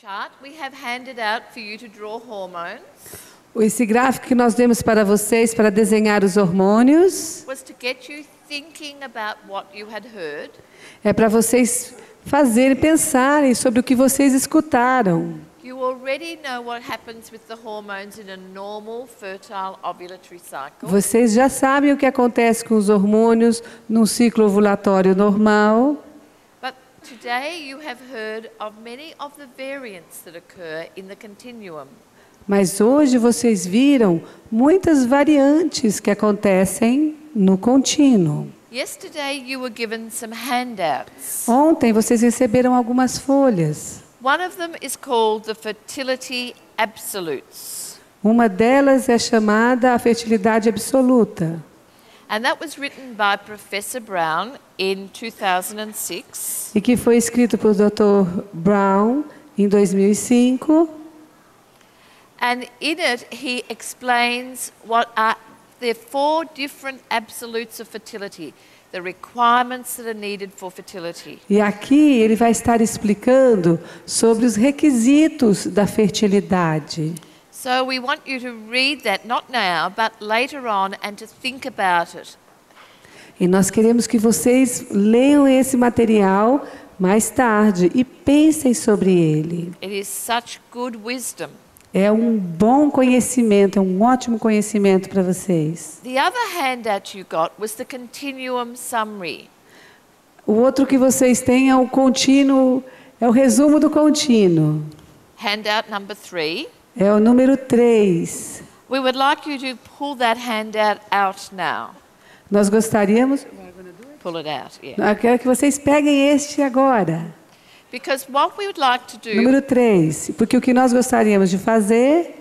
chart we have handed out for you to draw hormones Esse gráfico que nós demos para vocês para desenhar os hormônios was to get you thinking about what you had heard. é para vocês fazerem, pensarem sobre o que vocês escutaram. You already know what happens with the hormones in a normal fertile ovulatory cycle. Vocês já sabem o que acontece com os hormônios num ciclo ovulatório normal. But today you have heard of many of the variants that occur in the continuum. Mas hoje vocês viram muitas variantes que acontecem no contínuo. Yesterday you were given some handouts. Ontem vocês receberam algumas folhas. One of them is called the fertility absolutes. Uma delas é chamada a fertilidade absoluta. And that was written by Professor Brown in 2006. E que foi escrito por Dr. Brown em 2005. And in it he explains what are the 4 different absolutes of fertility, the requirements that are needed for fertility. E aqui ele vai estar explicando sobre os requisitos da fertilidade. So we want you to read that, not now, but later on, and to think about it. E nós queremos que vocês leiam esse material mais tarde e pensem sobre ele. It is such good wisdom. É um bom conhecimento, é um ótimo conhecimento para vocês. The other handout you got was the continuum summary. O outro que vocês têm é o contínuo, é o resumo do contínuo. Handout number 3. É o número 3. We would like you to pull that handout out now. Nós gostaríamos... Pull it out, yeah. Eu quero que vocês peguem este agora. Because what we would like to do Número 3. Porque o que nós gostaríamos de fazer...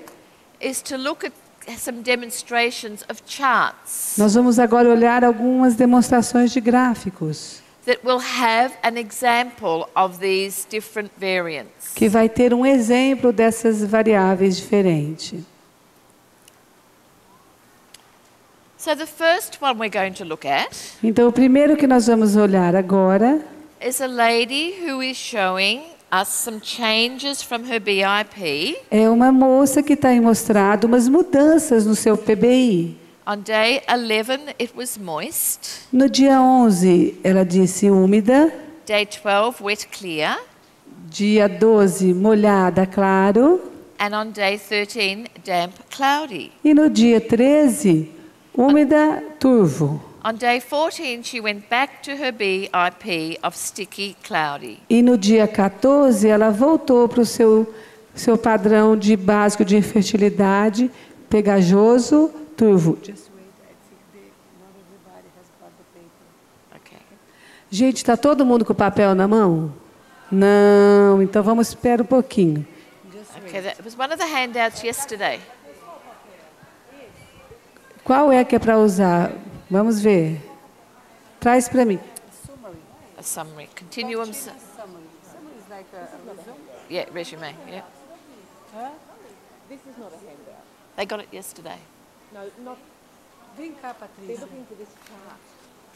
is to look at some demonstrations of charts Nós vamos agora olhar algumas demonstrações de gráficos. that will have an example of these different variants. Que vai ter um exemplo dessas variáveis diferentes. So the first one we're going to look at Então, o primeiro que nós vamos olhar agora is a lady who is showing us some changes from her BIP. é uma moça que está aí mostrando umas mudanças no seu PBI. On day 11, it was moist. No dia 11, ela disse úmida. Day 12, wet clear. Dia 12, molhada, claro. And on day 13, damp cloudy. E no dia 13, úmida, turvo. On day 14, she went back to her BIP of sticky cloudy. E no dia 14, ela voltou para o seu padrão de básico de infertilidade, pegajoso, turvo. Okay. Gente, está todo mundo com o papel na mão? Não, então vamos esperar um pouquinho. Okay, that was one of the handouts yesterday. Qual é que é para usar? Vamos ver. Traz para mim. A summary. Continuum. Yeah, resume. Yeah. This is not a handout. They got it yesterday. No, not. Vem cá, Patrícia. They're looking for this chart.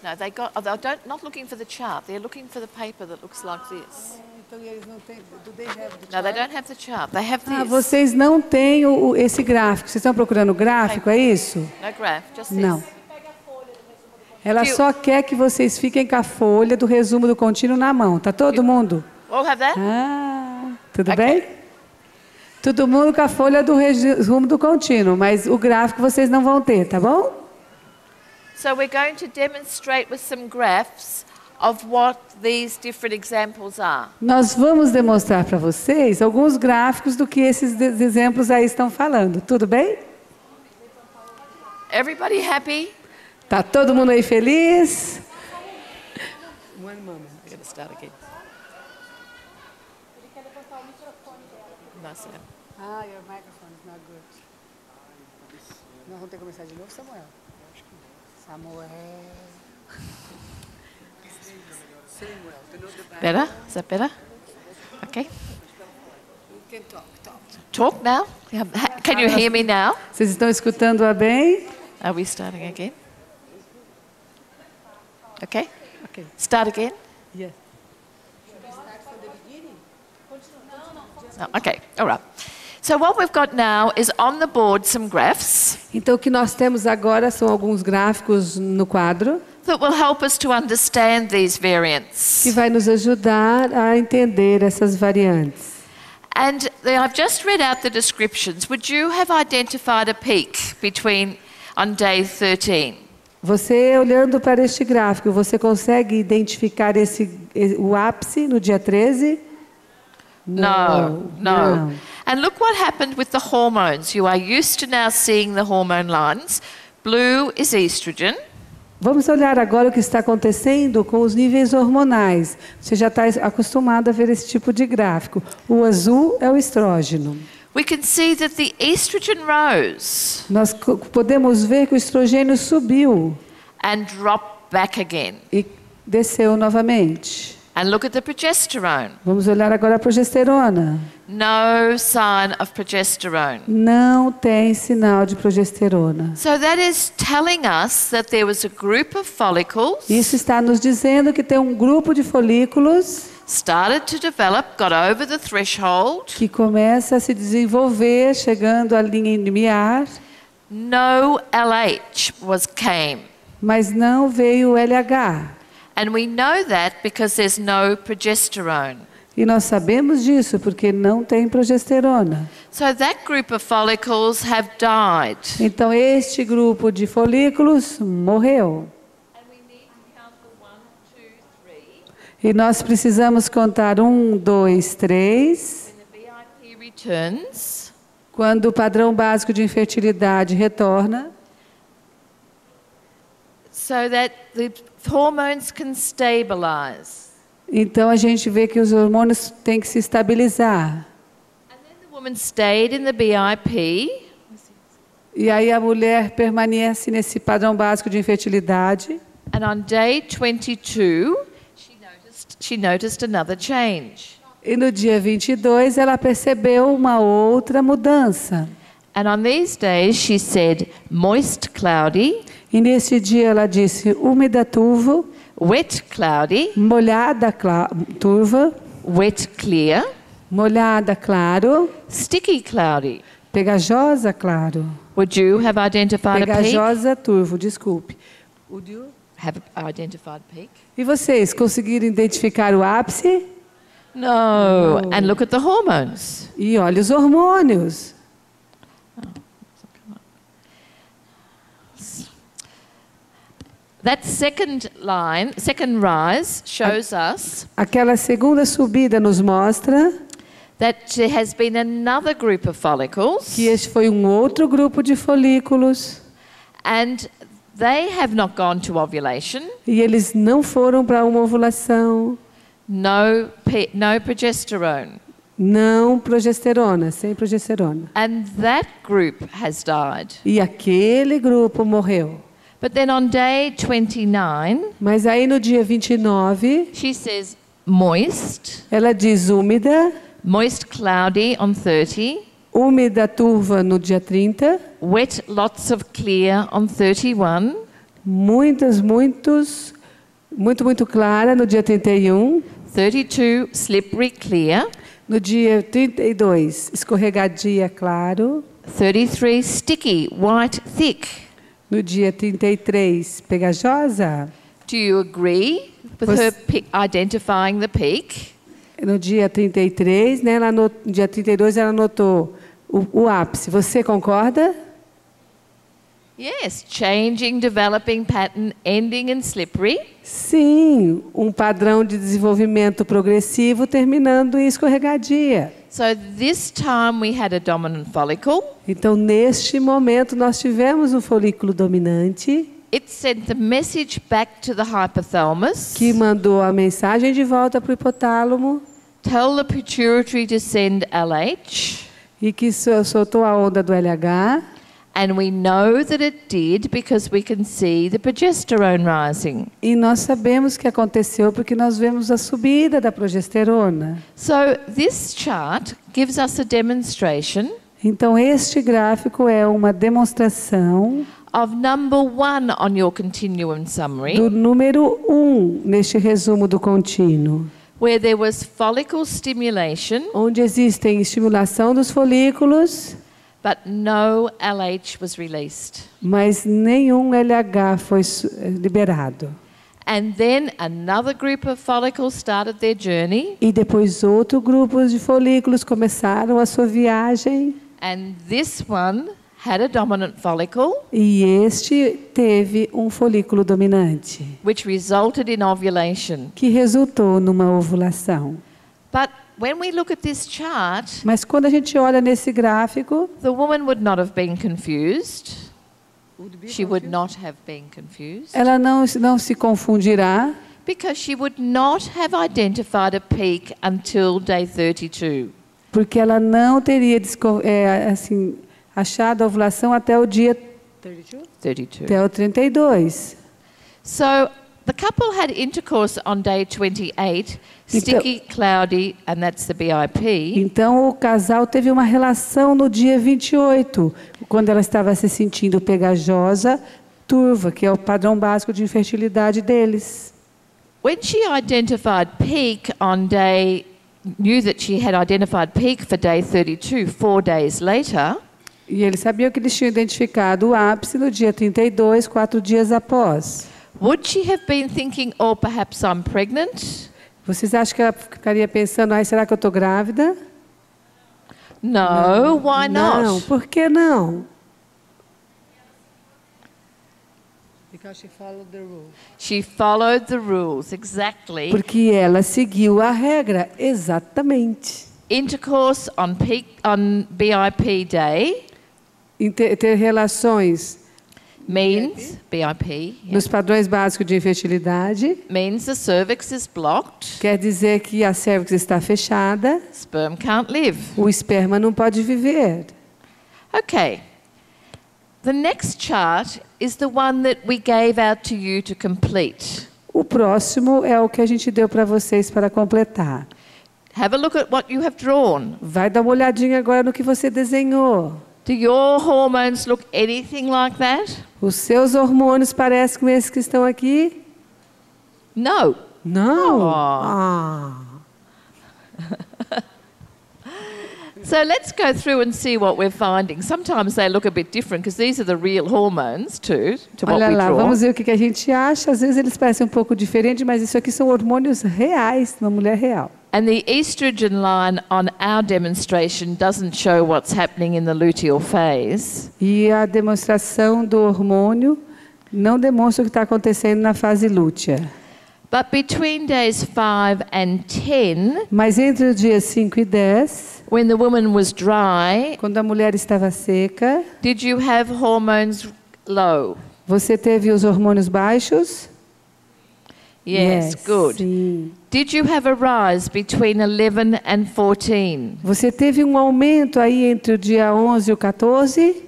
No, they got. Oh, they're not looking for the chart. They're looking for the paper that looks like this. Então eles não têm. Do they have the No, they don't have the chart. They have this. vocês não têm esse gráfico. Vocês estão procurando o gráfico, é isso? No graph, just this. Não. Ela só quer que vocês fiquem com a folha do resumo do contínuo na mão. Tá todo mundo? All have that? Ah, tudo Okay. bem? Todo mundo com a folha do resumo do contínuo, mas o gráfico vocês não vão ter, tá bom? So we're going to demonstrate with some graphs of what these different examples are. Nós vamos demonstrar para vocês alguns gráficos do que esses exemplos aí estão falando. Tudo bem? Everybody happy? Tá todo mundo aí feliz? I'm going to start again. No, sir. Ah, your microphone is not good. Nós vamos ter que começar de novo, Samuel? Samuel. Better? Is that better? Okay. You can talk. Talk now? Can you hear me now? Vocês estão escutando-a bem? Are we starting again? Okay. Okay. Start again? Yes. No, okay, all right. So what we've got now is on the board some graphs Então, o que nós temos agora são alguns gráficos no quadro that will help us to understand these que variants. vai nos ajudar a entender essas variantes. And I've just read out the descriptions. Would you have identified a peak on day 13? Você, olhando para este gráfico, você consegue identificar o ápice no dia 13? No. Não. And look what happened with the hormones. You are used to now seeing the hormone lines. Blue is estrogen. Vamos olhar agora o que está acontecendo com os níveis hormonais. Você já está acostumado a ver esse tipo de gráfico. O azul é o estrógeno. We can see that the estrogen rose Nós podemos ver que o estrogênio subiu and dropped back again. e desceu novamente. And look at the progesterone. Vamos olhar agora a progesterona. No sign of progesterone. Não tem sinal de progesterona. So that is telling us that there was a group of follicles Isso está nos dizendo que tem um grupo de folículos started to develop, got over the threshold. que começa a se desenvolver, chegando à linha limiar, No LH came. mas não veio o LH. And we know that because there's no progesterone. E nós sabemos disso porque não tem progesterona. So that group of follicles have died. Então este grupo de folículos morreu. And we need to count the 1, 2, 3. E nós precisamos contar 1, 2, 3. When the BIP returns, Quando o padrão básico de infertilidade retorna, so that the hormones can stabilize. então a gente vê que os hormônios têm que se estabilizar. And then the woman stayed in the BIP. E aí a mulher permanece nesse padrão básico de infertilidade. And on day 22, she noticed another change. E no dia 22 ela percebeu uma outra mudança. And on these days, she said, moist, cloudy, E nesse dia ela disse úmida, turvo, wet, cloudy, molhada, turva, wet, clear, molhada, claro, sticky, cloudy. pegajosa, claro. Would you have identified a peak? Pegajosa, turvo, desculpe. Have identified a peak? E vocês conseguiram identificar o ápice? No. And look at the hormones. E olha os hormônios. That second rise, shows us Aquela segunda subida nos mostra that there has been another group of follicles, que este foi um outro grupo de folículos and they have not gone to ovulation. e eles não foram para uma ovulação. No progesterone. Não progesterona, sem progesterona. And that group has died. E aquele grupo morreu. But then on day 29, Mas aí no dia 29, she says moist, ela diz úmida, moist cloudy on 30, úmida turva no dia 30, wet lots of clear on 31, muito clara no dia 31, 32 slippery clear, no dia 32, escorregadia claro, 33 sticky white thick. no dia 33, pegajosa, Do you agree with her identifying the peak? no dia 33, né, no dia 32 ela notou o ápice. Você concorda? Yes, changing developing pattern ending in slippery. Sim, um padrão de desenvolvimento progressivo terminando em escorregadia. So this time we had a dominant follicle. Então, neste momento, nós tivemos um folículo dominante It sent the message back to the hypothalamus. que mandou a mensagem de volta para o hipotálamo Tell the pituitary to send LH. e que soltou a onda do LH. And we know that it did because we can see the progesterone rising. E nós sabemos que aconteceu porque nós vemos a subida da progesterona. So this chart gives us a demonstration Então, este gráfico é uma demonstração of number 1 on your continuum summary, do número 1 neste resumo do contínuo. where there was follicle stimulation, onde existem estimulação dos folículos, but no LH was released. mas nenhum LH foi liberado. And then another group of follicles started their journey, E depois outro grupo de folículos começaram a sua viagem, and this one had a dominant follicle, e este teve um folículo dominante, which resulted in ovulation. que resultou numa ovulação. But when we look at this chart, Mas quando a gente olha nesse gráfico, the woman would not have been confused. She would not have been confused ela não se confundirá, because she would not have identified a peak until day 32. porque ela não teria assim, achado a ovulação até o dia 32. até o 32. So the couple had intercourse on day 28, sticky, cloudy, and that's the BIP. Então o casal teve uma relação no dia 28, quando ela estava se sentindo pegajosa, turva, que é o padrão básico de infertilidade deles. When she identified peak on day, knew that she had identified peak for day 32, 4 days later, E eles sabiam que eles tinham identificado o ápice no dia 32, 4 dias após. would she have been thinking, oh, perhaps I'm pregnant? Vocês acham que ela ficaria pensando, ai, será que eu estou grávida? No, why not? Não, por que não? She followed the rules, exactly. Porque ela seguiu a regra, exatamente. Intercourse on BIP day Ter relações means, BIP, yeah, nos padrões básicos de infertilidade means the cervix is blocked, quer dizer que a cervix está fechada, sperm can't live. o esperma não pode viver. Okay. The next chart is the one that we gave out to you to complete. O próximo é o que a gente deu para vocês para completar. Have a look at what you have drawn. Vai dar uma olhadinha agora no que você desenhou. Do your hormones look anything like that? Os seus hormônios parecem com esses que estão aqui? No. Não. Oh. Ah. So let's go through and see what we're finding. Sometimes they look a bit different because these are the real hormones too, to what Olha we lá, draw. vamos ver o que a gente acha. Às vezes eles parecem um pouco diferentes, mas isso aqui são hormônios reais de uma mulher real. And the estrogen line on our demonstration doesn't show what's happening in the luteal phase. E a demonstração do hormônio não demonstra o que está acontecendo na fase lútea. But between days 5 and 10, Mas entre os dias 5 e 10, when the woman was dry, quando a mulher estava seca, did you have hormones low? você teve os hormônios baixos? Yes, good. Sim. Did you have a rise between 11 and 14? Você teve um aumento aí entre o dia 11 e o 14?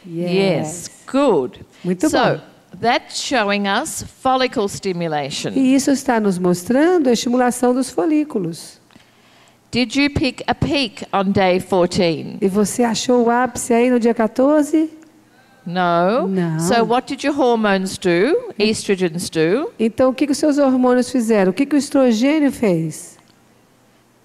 Yes, good. Muito so, bom. that's showing us follicle stimulation. E isso está nos mostrando a estimulação dos folículos. Did you pick a peak on day 14? E você achou o ápice aí no dia 14? No. No. So what did your hormones do? Estrogens do? Então, o que os seus hormônios fizeram? O que o estrogênio fez?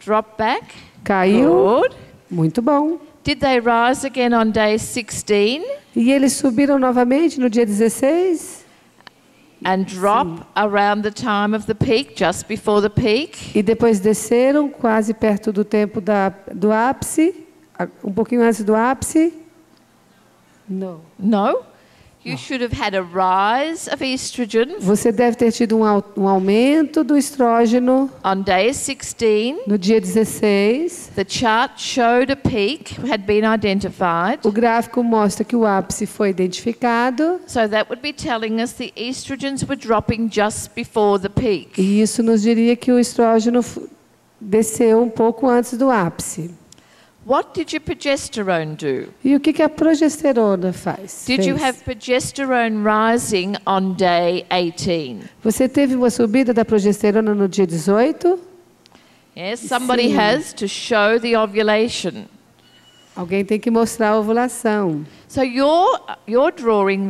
Drop back? Caiu? Good. Muito bom. Did they rise again on day 16 E eles subiram novamente no dia 16? and drop around the time of the peak, just before the peak? E depois desceram quase perto do tempo do ápice? Um pouquinho antes do ápice? Não. No. You should have had a rise of estrogen Você deve ter tido um aumento do estrógeno on day 16. no dia 16. The chart showed a peak had been identified. O gráfico mostra que o ápice foi identificado. So that would be telling us the estrogens were dropping just before the peak. E isso nos diria que o estrógeno desceu um pouco antes do ápice. What did your progesterone do? E o que a progesterona faz? Did you have progesterone rising on day 18? Você teve uma subida da progesterona no dia 18? Yes, somebody Sim. has to show the ovulation. Alguém tem que mostrar a ovulação. So your drawing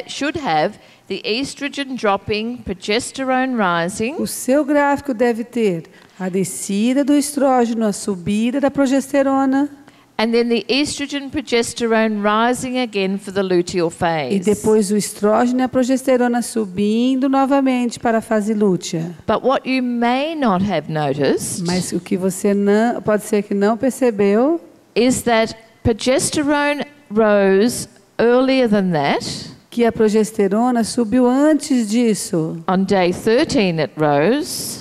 should have the estrogen dropping, progesterone rising, O seu gráfico deve ter a descida do estrógeno, a subida da progesterona and then the estrogen, progesterone rising again for the luteal e phase. depois o estrógeno e a progesterona subindo novamente para a fase lútea. But what you may not have noticed Mas o que você não, pode ser que não percebeu is that progesterone rose earlier than that. que a progesterona subiu antes disso. On day 13 it rose,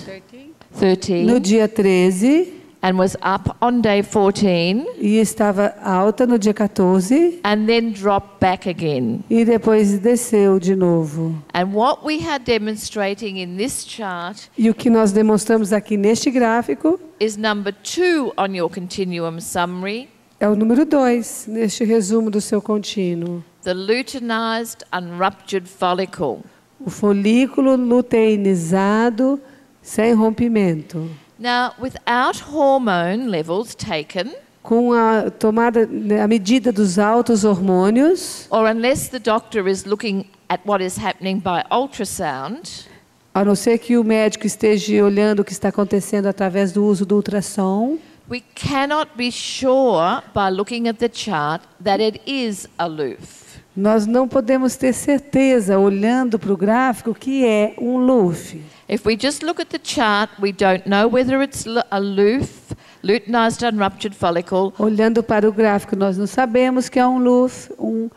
13, No dia 13 and was up on day 14, e estava alta no dia 14 and then dropped back again. e depois desceu de novo. And what we are demonstrating in this chart E o que nós demonstramos aqui neste gráfico is number 2 on your continuum summary, é o número 2, neste resumo do seu contínuo. the luteinized unruptured follicle. O folículo luteinizado sem rompimento. Now, without hormone levels taken, Com a tomada, a medida dos altos hormônios, or unless the doctor is looking at what is happening by ultrasound, a não ser que o médico esteja olhando o que está acontecendo através do uso do ultrassom, we cannot be sure by looking at the chart that it is aloof. nós não podemos ter certeza, olhando para o gráfico, que é um LUF. If we just look at the chart, we don't know whether it's aloof, luteinized unruptured follicle, Olhando para o gráfico, nós não sabemos que é um LUF, um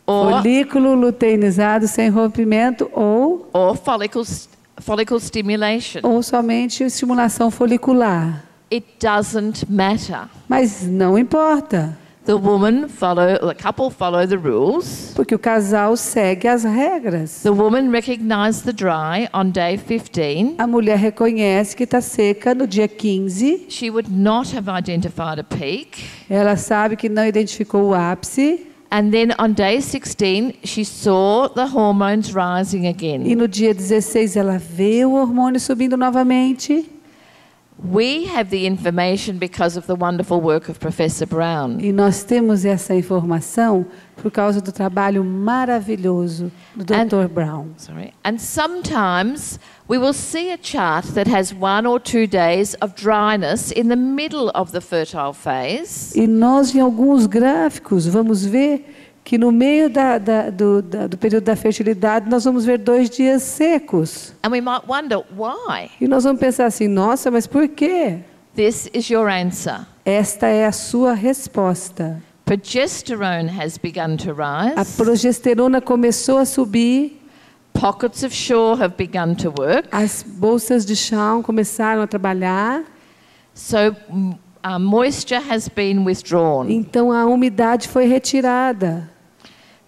or, folículo luteinizado sem rompimento or follicle stimulation. ou somente estimulação folicular. It doesn't matter. Mas não importa, The couple follow the rules. porque o casal segue as regras. The woman recognized the dry on day 15. A mulher reconhece que está seca no dia 15. She would not have identified a peak. Ela sabe que não identificou o ápice. And then on day 16, she saw the hormones rising E again. no dia 16 ela vê o hormônio subindo novamente. We have the information because of the wonderful work of Professor Brown. E nós temos essa informação por causa do trabalho maravilhoso do Dr. Brown. And sometimes we will see a chart that has 1 or 2 days of dryness in the middle of the fertile phase. E nós, em alguns gráficos, vamos ver que no meio do período da fertilidade nós vamos ver 2 dias secos. And we might wonder why. E nós vamos pensar assim, nossa, mas por quê? This is your answer. Esta é a sua resposta. Progesterone has begun to A rise. progesterona começou a subir, Pockets of shore have begun to work. as bolsas de chão começaram a trabalhar, So moisture has been withdrawn. então a umidade foi retirada.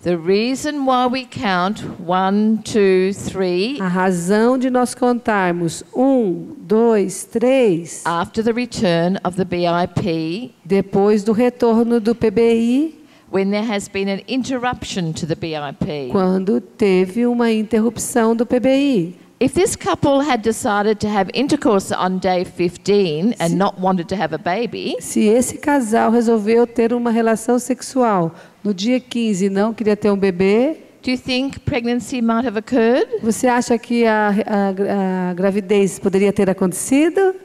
The reason why we count 1, 2, 3 A razão de nós contarmos 1, 2, 3, after the return of the BIP, depois do retorno do PBI, when there has been an interruption to the BIP. quando teve uma interrupção do PBI. If this couple had decided to have intercourse on day 15 and not wanted to have a baby, Se esse casal resolveu ter uma relação sexual no dia 15 e não queria ter um bebê, do you think pregnancy might have occurred? você acha que a gravidez poderia ter acontecido?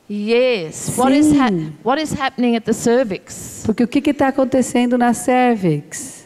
Yes. Sim. What is happening at the cervix? Porque o que está acontecendo na cervix?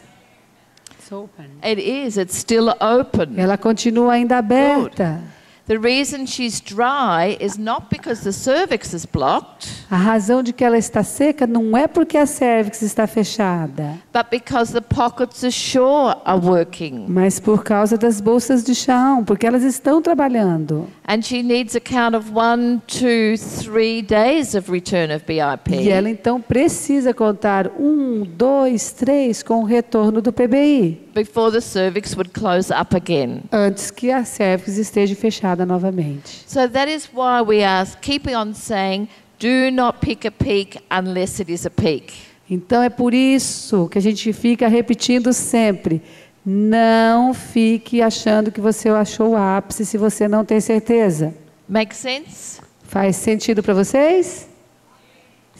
It is. It's still open. Ela continua ainda aberta. The reason she's dry is not because the cervix is blocked, A razão de que ela está seca não é porque a cervix está fechada, but because the pockets ashore are working. mas por causa das bolsas de chão, porque elas estão trabalhando. And she needs a count of 1, 2, 3 days of return of BIP. E ela então precisa contar 1, 2, 3 com o retorno do PBI, before the cervix would close up again. antes que a cervix esteja fechada novamente. So that is why we are keeping on saying, do not pick a peak unless it is a peak. Então é por isso que a gente fica repetindo sempre: não fique achando que você achou o ápice se você não tem certeza. Make sense? Faz sentido para vocês?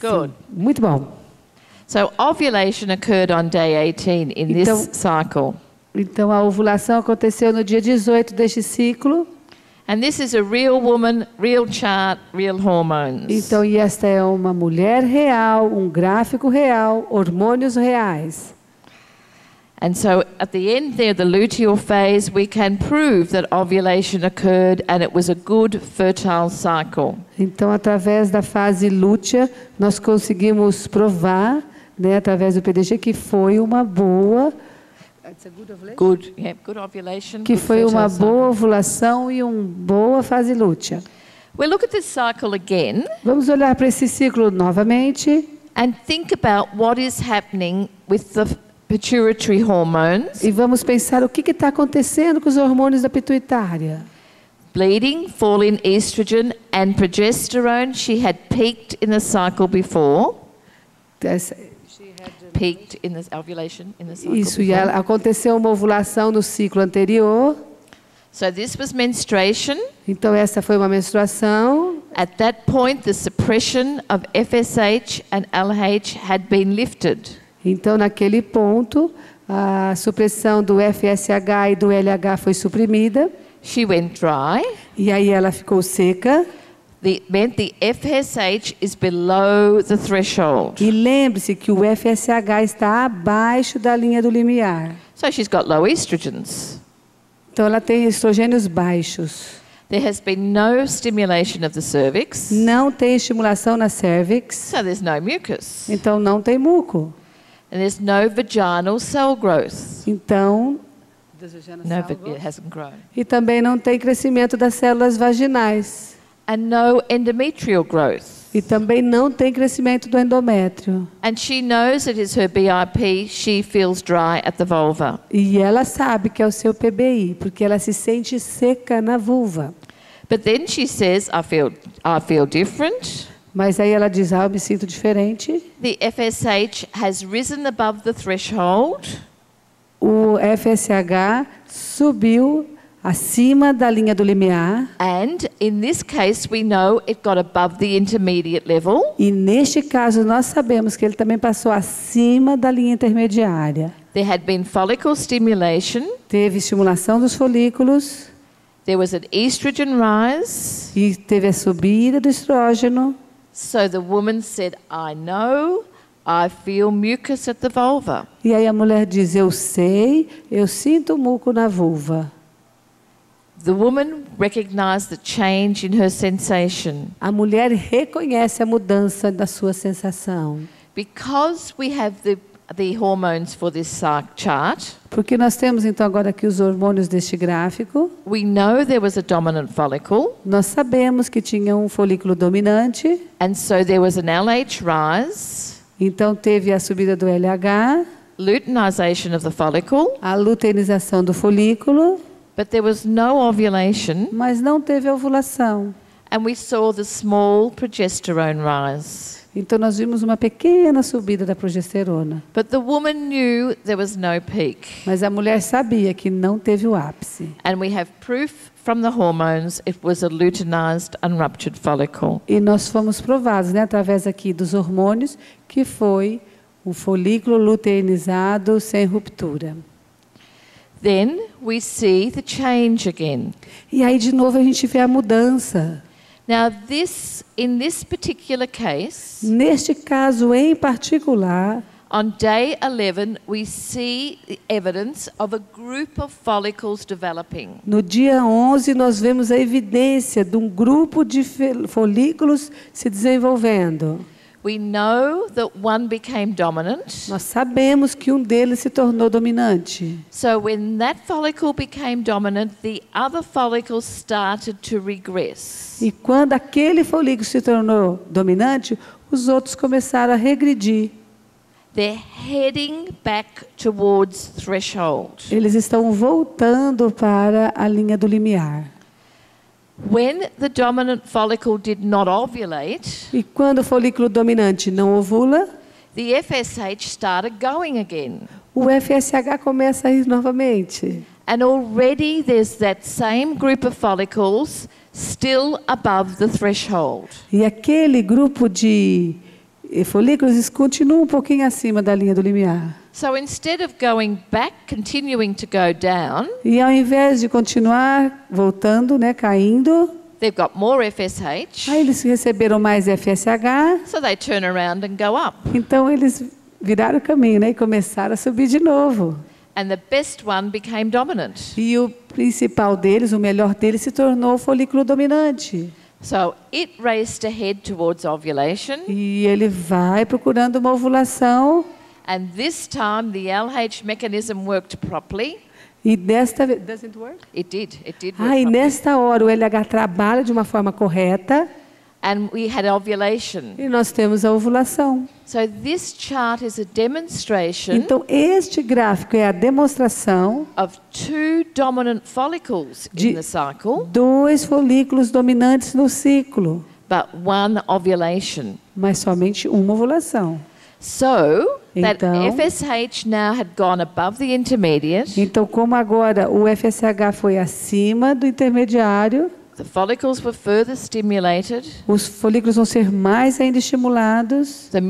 Good. Sim. Muito bom. So ovulation occurred on day 18 in Então, this cycle. Então, a ovulação aconteceu no dia 18 deste ciclo. And this is a real woman, real chart, real hormones. Então, e esta é uma mulher real, um gráfico real, hormônios reais. And so at the end there, the luteal phase, we can prove that ovulation occurred and it was a good fertile cycle. Então, através da fase lútea, nós conseguimos provar, né, através do PDG, que foi uma boa... Good ovulation. Que good foi uma fertile boa cycle. ovulação e uma boa fase lútea. We'll look at this cycle again Vamos olhar para esse ciclo novamente and think about what is happening with the pituitary hormones. e vamos pensar o que está acontecendo com os hormônios da pituitária. Bleeding, fall in estrogen and progesterone. She had peaked in the cycle before. Peaked in the ovulation in the cycle Isso, e before. aconteceu uma ovulação no ciclo anterior. So this was menstruation. Então, essa foi uma menstruação. At that point, the suppression of FSH and LH had been lifted. Então, naquele ponto, a supressão do FSH e do LH foi suprimida. She went dry. E aí ela ficou seca. Meant the FSH is below the threshold. E lembre-se que o FSH está abaixo da linha do limiar. So she's got low estrogens. Então, ela tem estrogênios baixos. There has been no stimulation of the cervix. Não tem estimulação na cervix. So there's no mucus. Então, não tem muco. And there's no vaginal cell growth. Então, It hasn't grown. e também não tem crescimento das células vaginais. And no endometrial growth. E também não tem crescimento do endométrio. And she knows it is her BIP. She feels dry at the vulva. E ela sabe que é o seu PBI, porque ela se sente seca na vulva. But then she says, I feel different. Mas aí ela diz, eu me sinto diferente. The FSH has risen above the threshold. O FSH subiu acima da linha do limiar. And in this case, we know it got above the intermediate level. E neste caso, nós sabemos que ele também passou acima da linha intermediária. There had been follicle stimulation. Teve estimulação dos folículos. There was an estrogen rise. E teve a subida do estrógeno. So the woman said, I know, I feel mucus at the vulva. E aí a mulher diz, eu sei, eu sinto muco na vulva. The woman recognized the change in her sensation. A mulher reconhece a mudança da sua sensação. Because we have the hormones for this chart, Porque nós temos então agora aqui os hormônios deste gráfico. we know there was a dominant follicle, Nós sabemos que tinha um folículo dominante. and so there was an LH rise, Então teve a subida do LH, luteinization of the follicle, a luteinização do folículo, but there was no ovulation, mas não teve ovulação. and we saw the small progesterone rise. Então nós vimos uma pequena subida da progesterona. But the woman knew there was no peak. Mas a mulher sabia que não teve o ápice. And we have proof from the hormones it was a luteinized, unruptured follicle. E nós fomos provados, né, através aqui dos hormônios, que foi um folículo luteinizado sem ruptura. Then we see the change again. E aí, de novo, a gente vê a mudança. Now, in this particular case, Neste caso em particular, on day 11, we see the evidence of a group of follicles developing. no dia 11, nós vemos a evidência de um grupo de folículos se desenvolvendo. We know that one became dominant. Nós sabemos que um deles se tornou dominante. So when that follicle became dominant, the other follicles started to regress. E quando aquele folículo se tornou dominante, os outros começaram a regredir. They're heading back towards threshold. Eles estão voltando para a linha do limiar. When the dominant follicle did not ovulate, E quando o folículo dominante não ovula, the FSH started going again. o FSH começa a ir novamente. And already there's that same group of follicles still above the threshold. E aquele grupo de folículos continua um pouquinho acima da linha do limiar. So instead of going back, continuing to go down, E ao invés de continuar voltando, né, caindo, they've got more FSH, aí eles receberam mais FSH, so they turn around and go up. então eles viraram o caminho, né, e começaram a subir de novo. And the best one became dominant. E o principal deles, o melhor deles, se tornou o folículo dominante. So it raced ahead towards ovulation, E ele vai procurando uma ovulação. and this time the LH mechanism worked properly. E desta vez... Does it work? It did work E properly. nesta hora o LH trabalha de uma forma correta And we had ovulation. e nós temos a ovulação. So this chart is a demonstration Então, este gráfico é a demonstração of 2 dominant follicles De- in the cycle, 2 folículos dominantes no ciclo, but 1 ovulation. mas somente uma ovulação. So that Então- FSH now had gone above the intermediate, Então, como agora o FSH foi acima do intermediário, the follicles were further stimulated, os folículos vão ser mais ainda estimulados, the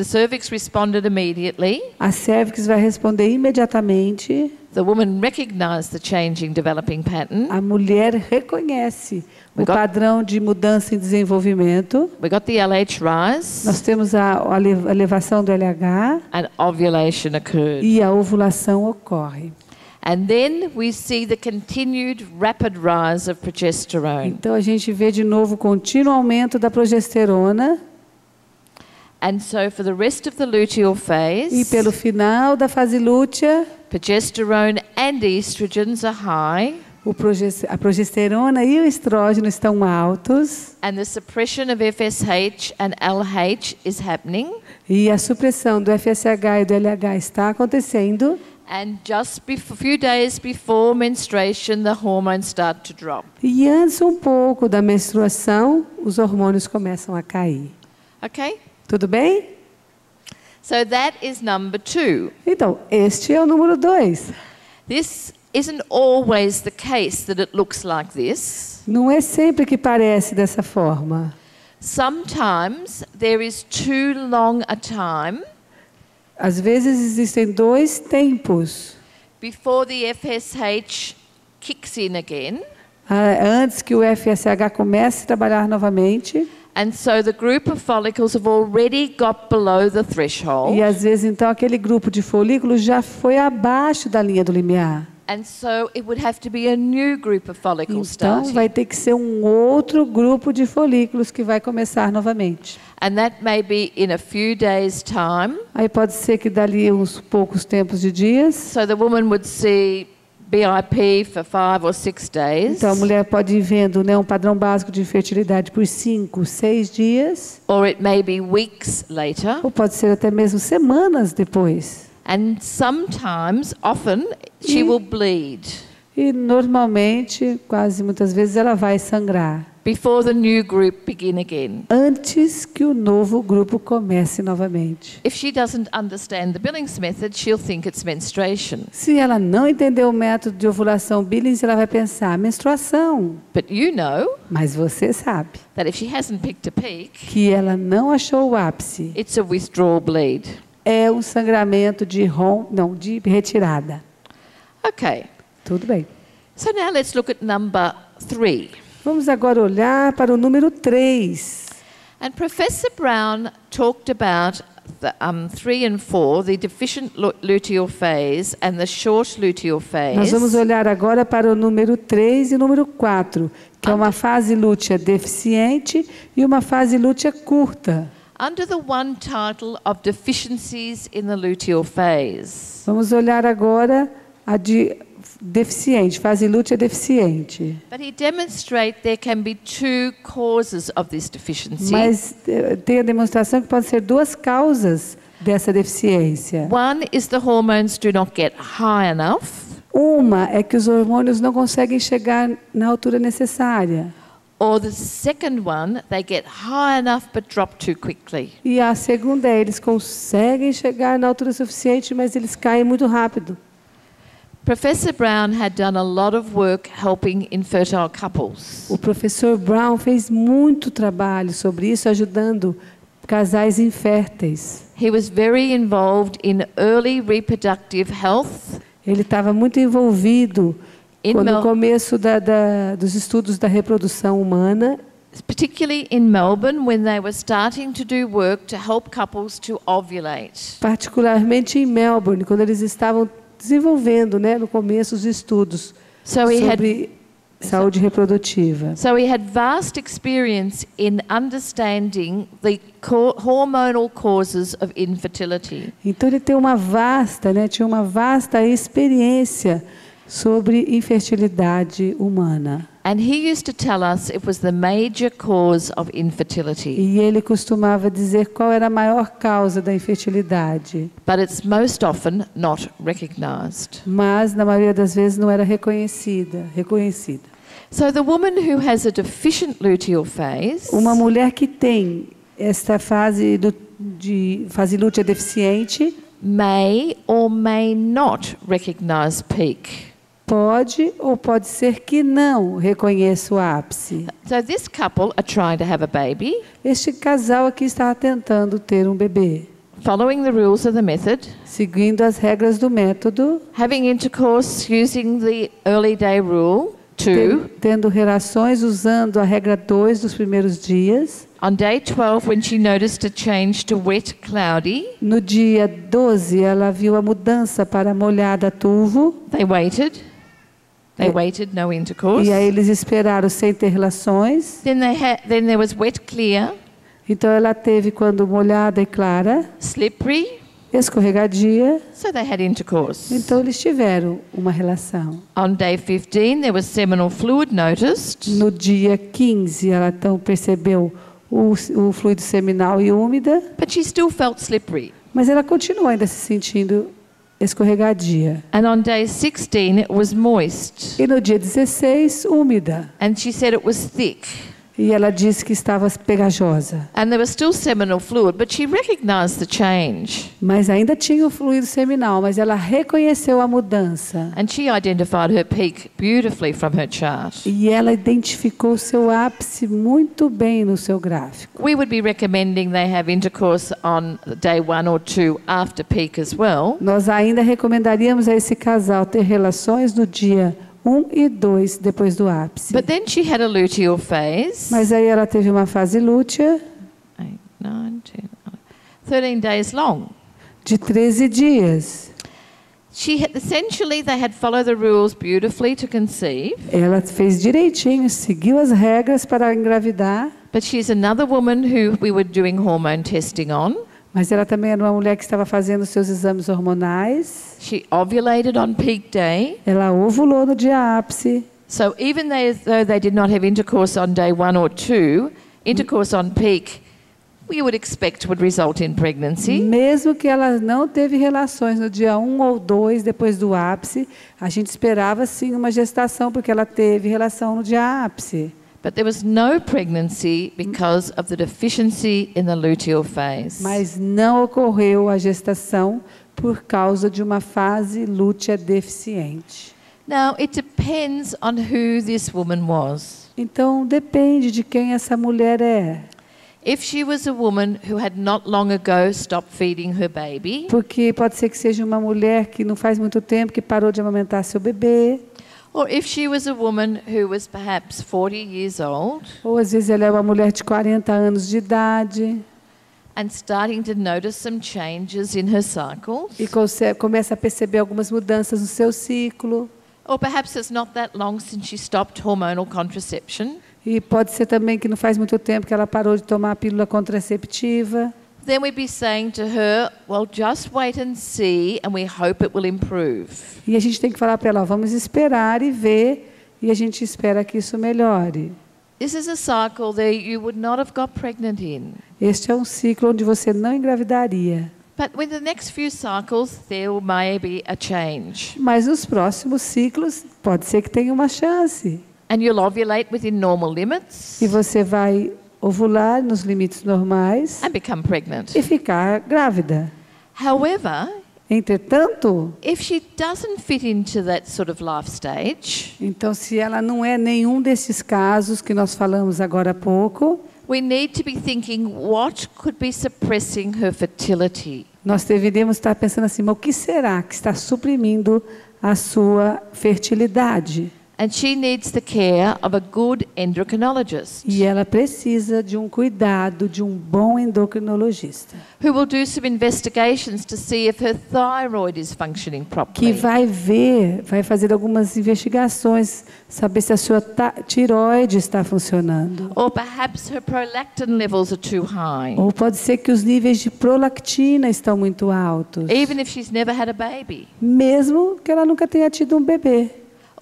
cervix responded immediately, a cervix vai responder imediatamente, the woman recognized the changing developing pattern, a mulher reconhece o We got- padrão de mudança em desenvolvimento, we got the LH rise, nós temos a elevação do LH and ovulation occurred. e a ovulação ocorre. And then we see the continued rapid rise of progesterone. Então a gente vê de novo o contínuo aumento da progesterona And so for the rest of the luteal e phase, pelo final da fase lútea, progesterone and estrogens are high, a progesterona e o estrógeno estão altos and the suppression of FSH and LH is happening. e a supressão do FSH e do LH está acontecendo. And just a few days before menstruation, the hormones start to drop. E antes um pouco da menstruação, os hormônios começam a cair. Okay? Tudo bem? So that is number 2. Então, este é o número 2. This isn't always the case that it looks like this. Não é sempre que parece dessa forma. Sometimes there is too long a time Às vezes existem 2 tempos before the FSH kicks in again. antes que o FSH comece a trabalhar novamente. And so the group of follicles have already got below the threshold. E às vezes, então, aquele grupo de folículos já foi abaixo da linha do limiar. And so it would have to be a new group of follicles Então, starting. vai ter que ser um outro grupo de folículos que vai começar novamente. And that may be in a few days' time. Aí pode ser que dali uns poucos tempos de dias. So the woman would see BIP for 5 or 6 days. Então, a mulher pode ir vendo, né, um padrão básico de fertilidade por 5, 6 dias. Or it may be weeks later. Ou pode ser até mesmo semanas depois. And sometimes, often, she will bleed E normalmente, quase muitas vezes, ela vai sangrar before the new group begin again. antes que o novo grupo comece novamente. If she doesn't understand the Billings method, she'll think it's menstruation. Se ela não entender o método de ovulação Billings, ela vai pensar menstruação. But you know Mas você sabe that if she hasn't picked a peak, que ela não achou o ápice. it's a withdrawal bleed. É um sangramento de de retirada. Okay, Tudo bem. so now let's look at number 3. Vamos agora olhar para o número 3. And Professor Brown talked about the 3 and 4, the deficient luteal phase and the short luteal phase. Nós vamos olhar agora para o número 3 e número 4, que é uma fase lútea deficiente e uma fase lútea curta. Under the one title of deficiencies in the luteal phase. Vamos olhar agora a de deficiente, fase lútea deficiente. But he demonstrates there can be 2 causes of this deficiency. Mas tem a demonstração que pode ser 2 causas dessa deficiência. One is the hormones do not get high enough, Uma é que os hormônios não conseguem chegar na altura necessária. or the second one, they get high enough but drop too quickly. E a segunda é eles conseguem chegar na altura suficiente, mas eles caem muito rápido. Professor Brown had done a lot of work helping infertile couples. O professor Brown fez muito trabalho sobre isso, ajudando casais inférteis. He was very involved in early reproductive health. Ele estava muito envolvido no Mel- começo dos estudos da reprodução humana, particularly in Melbourne when they were starting to do work to help couples to ovulate. particularmente em Melbourne, quando eles estavam desenvolvendo, né, no começo, os estudos So he sobre saúde reprodutiva. So he had vast experience in understanding the hormonal causes of infertility. Então ele tem tinha uma vasta experiência sobre infertilidade humana. And he used to tell us it was the major cause of infertility. E ele costumava dizer qual era a maior causa da infertilidade. But it's most often not recognized. Mas, na maioria das vezes, não era reconhecida. So the woman who has a deficient luteal phase Uma mulher que tem esta fase de fase lútea deficiente may or may not recognize peak. pode ou pode ser que não reconheça o ápice. So this couple are trying to have a baby, Este casal aqui estava tentando ter um bebê, following the rules of the method, seguindo as regras do método, having intercourse using the early day rule 2. tendo relações usando a regra 2 dos primeiros dias. On day 12, when she noticed a change to wet, cloudy, No dia 12, ela viu a mudança para molhada turvo, they waited. They waited, no intercourse. e aí eles esperaram sem ter relações. Then there was wet, clear, Então ela teve quando molhada e clara, slippery, escorregadia. so they had intercourse. Então eles tiveram uma relação. On day 15, there was seminal fluid noticed, No dia 15, ela então percebeu o fluido seminal e úmida, but she still felt slippery. mas ela continua ainda se sentindo escorregadia. And on day 16, it was moist, E no dia 16, úmida. and she said it was thick. E ela disse que estava pegajosa. And there was still seminal fluid, but she recognized the change. Mas ainda tinha o fluido seminal, mas ela reconheceu a mudança. And she identified her peak beautifully from her chart. E ela identificou o seu ápice muito bem no seu gráfico. We would be recommending they have intercourse on day 1 or 2 after peak as well. Nós ainda recomendaríamos a esse casal ter relações no dia 1 e 2 depois do ápice. But then she had a luteal phase. Mas aí ela teve uma fase lútea 8, 9, 10, 13 days long. de 13 dias. Essentially, they had followed the rules beautifully to conceive. Ela fez direitinho, seguiu as regras para engravidar, But she's another woman who we were doing hormone testing on. mas ela também era uma mulher que estava fazendo seus exames hormonais. She ovulated on peak day. Ela ovulou no dia ápice. So even though they did not have intercourse on day 1 or 2, intercourse on peak, we would expect would result in pregnancy. Mesmo que ela não teve relações no dia 1 ou 2 depois do ápice, a gente esperava sim uma gestação, porque ela teve relação no dia ápice. But there was no pregnancy because of the deficiency in the luteal phase. Mas não ocorreu a gestação por causa de uma fase lútea deficiente. Now, it depends on who this woman was. Então, depende de quem essa mulher é. If she was a woman who had not long ago stopped feeding her baby, Porque pode ser que seja uma mulher que não faz muito tempo que parou de amamentar seu bebê, or if she was a woman who was perhaps 40 years old ou às vezes ela é uma mulher de 40 anos de idade and starting to notice some changes in her cycles, e começa a perceber algumas mudanças no seu ciclo. or perhaps it's not that long since she stopped hormonal contraception, E pode ser também que não faz muito tempo que ela parou de tomar a pílula contraceptiva. then we'd be saying to her, well, just wait and see, and we hope it will improve. E a gente tem que falar para ela, ó, vamos esperar e ver, e a gente espera que isso melhore. This is a cycle that you would not have got pregnant in. Este é um ciclo onde você não engravidaria. But with the next few cycles, there may be a change. Mas nos próximos ciclos, pode ser que tenha uma chance. And you'll ovulate within normal limits E você vai ovular nos limites normais and become pregnant. e ficar grávida. However, Entretanto, if she doesn't fit into that sort of life stage, então se ela não é nenhum desses casos que nós falamos agora há pouco, we need to be thinking what could be suppressing her fertility. Nós deveríamos estar pensando assim, mas o que será que está suprimindo a sua fertilidade? And she needs the care of a good endocrinologist E ela precisa de um cuidado de um bom endocrinologista, who will do some investigations to see if her thyroid is functioning que properly. vai fazer algumas investigações, saber se a sua tireoide está funcionando. Or perhaps her prolactin levels are too high, Ou pode ser que os níveis de prolactina estão muito altos, even if she's never had a baby. mesmo que ela nunca tenha tido um bebê.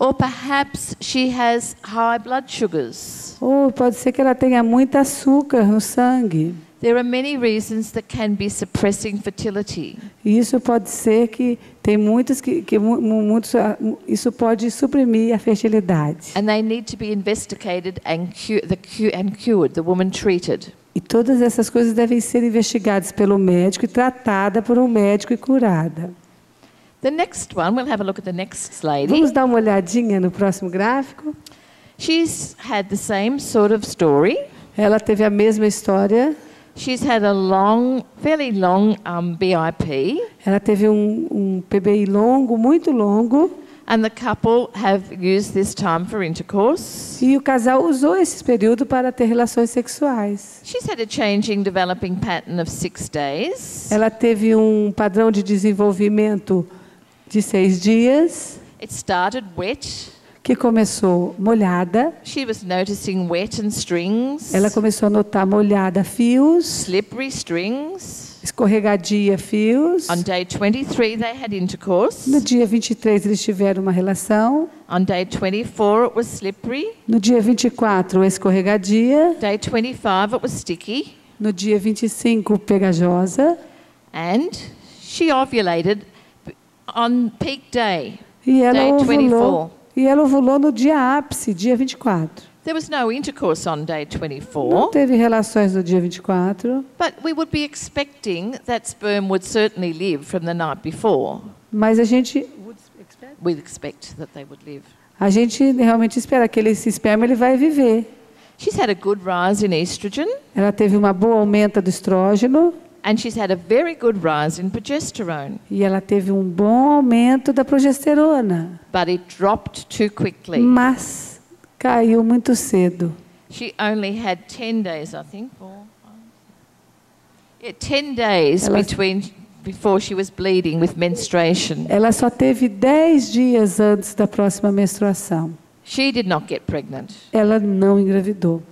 Or perhaps she has high blood sugars. Ou pode ser que ela tenha muito açúcar no sangue. There are many reasons that can be suppressing fertility. E isso pode ser que tem muitos isso pode suprimir a fertilidade. And they need to be investigated and cured, the woman treated. E todas essas coisas devem ser investigadas pelo médico e tratada por um médico e curada. The next one, we'll have a look at the next lady. Vamos dar uma olhadinha no próximo gráfico. She's had the same sort of story. Ela teve a mesma história. She's had a fairly long BIP, Ela teve um PBI longo, muito longo. and the couple have used this time for intercourse. E o casal usou esse período para ter relações sexuais. She's had a changing developing pattern of 6 days. Ela teve um padrão de desenvolvimento de 6 dias, It started wet. que começou molhada. She was noticing wet and strings, Ela começou a notar molhada fios, slippery strings. escorregadia fios. On day 23, they had intercourse. No dia 23, eles tiveram uma relação. On day 24, it was slippery. No dia 24, escorregadia. Day 25, it was sticky. No dia 25, pegajosa. And she ovulated on peak day, E ela day ovulou. 24. E ela ovulou no dia ápice, dia 24. There was no intercourse on day Não 24, teve relações no dia 24, but we would be expecting that sperm would certainly live from the night before. mas a gente We'd expect that they would live. realmente espera que esse esperma ele vai viver. She's had a good rise in estrogen, Ela teve uma boa aumenta do estrógeno and she's had a very good rise in progesterone, e ela teve um bom aumento da progesterona, but it dropped too quickly. mas caiu muito cedo. She only had 10 days, I think. 10 days Ela- before she was bleeding with menstruation. Ela só teve 10 dias antes da próxima menstruação. She did not get pregnant. Ela não engravidou.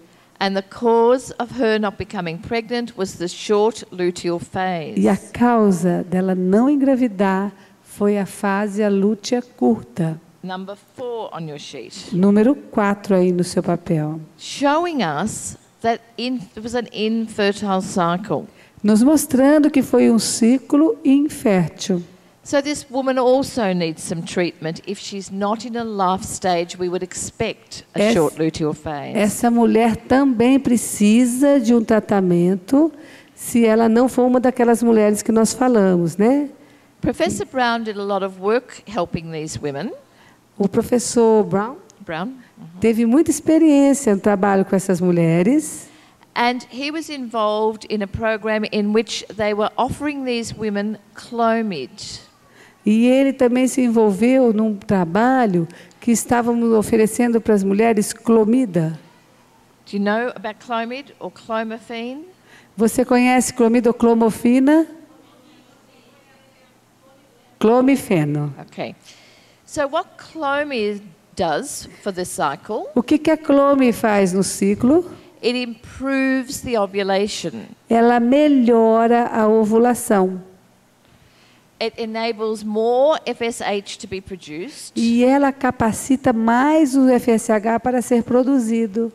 And the cause of her not becoming pregnant was the short luteal phase. E a causa dela não engravidar foi a fase lútea curta. Number 4 on your sheet. Número 4 aí no seu papel. Showing us that it was an infertile cycle. Nos mostrando que foi um ciclo infértil. So this woman also needs some treatment if she's not in a life stage we would expect a Essa- short luteal phase. Essa mulher também precisa de um tratamento se ela não for uma daquelas mulheres que nós falamos, né? Professor Brown did a lot of work helping these women. O professor Brown Brown. teve muita experiência no trabalho com essas mulheres. And he was involved in a program in which they were offering these women Clomid. E ele também se envolveu num trabalho que estávamos oferecendo para as mulheres clomida. Do you know about Clomid or clomiphene? Você conhece clomida ou clomofina? Clomifeno. Okay. So what Clomid does for the cycle, O que a clome faz no ciclo? it improves the ovulation. Ela melhora a ovulação. It enables more FSH to be produced. E ela capacita mais o FSH para ser produzido.